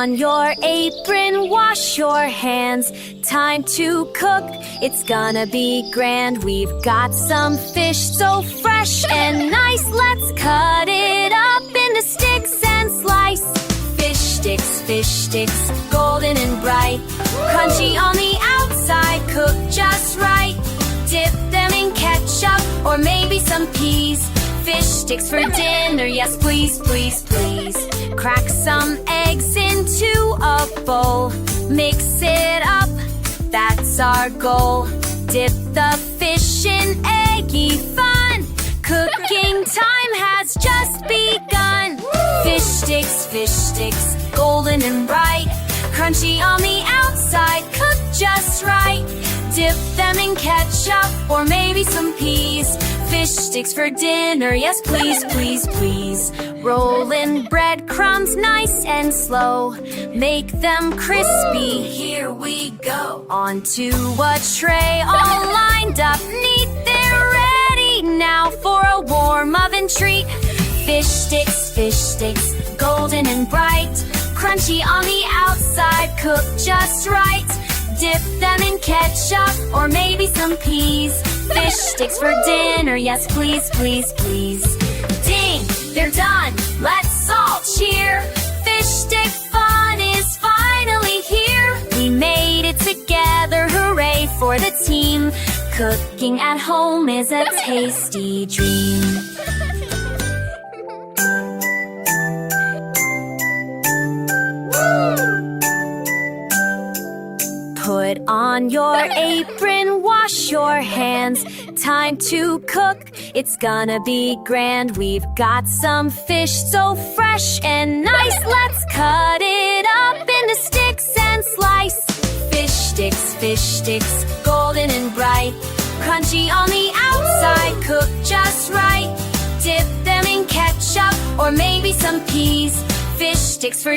on your apron, wash your hands. Time to cook, it's gonna be grand. We've got some fish so fresh and nice. Let's cut it up into sticks and slice. Fish sticks, golden and bright. Crunchy on the outside, cooked just right. Dip them in ketchup or maybe some peas. Fish sticks for dinner, yes please, please, please. Crack some eggs into a bowl. Mix it up, that's our goal. Dip the fish in eggy fun. Cooking time has just begun. Fish sticks, golden and bright. Crunchy on the outside, cooked just right. Dip them in ketchup or maybe some peas. Fish sticks for dinner, yes please, please, please. Roll in breadcrumbs nice and slow. Make them crispy, here we go. Onto a tray all lined up neat. They're ready now for a warm oven treat. Fish sticks, golden and bright. Crunchy on the outside, cooked just right. Dip them in ketchup or maybe some peas. Fish sticks for dinner, yes please, please, please. Ding, they're done, let's all cheer. Fish stick fun is finally here. We made it together, hooray for the team. Cooking at home is a tasty dream. Put on your apron, wash your hands. Time to cook, it's gonna be grand. We've got some fish so fresh and nice. Let's cut it up into sticks and slice. Fish sticks, golden and bright. Crunchy on the outside, cooked just right. Dip them in ketchup or maybe some peas. Fish sticks for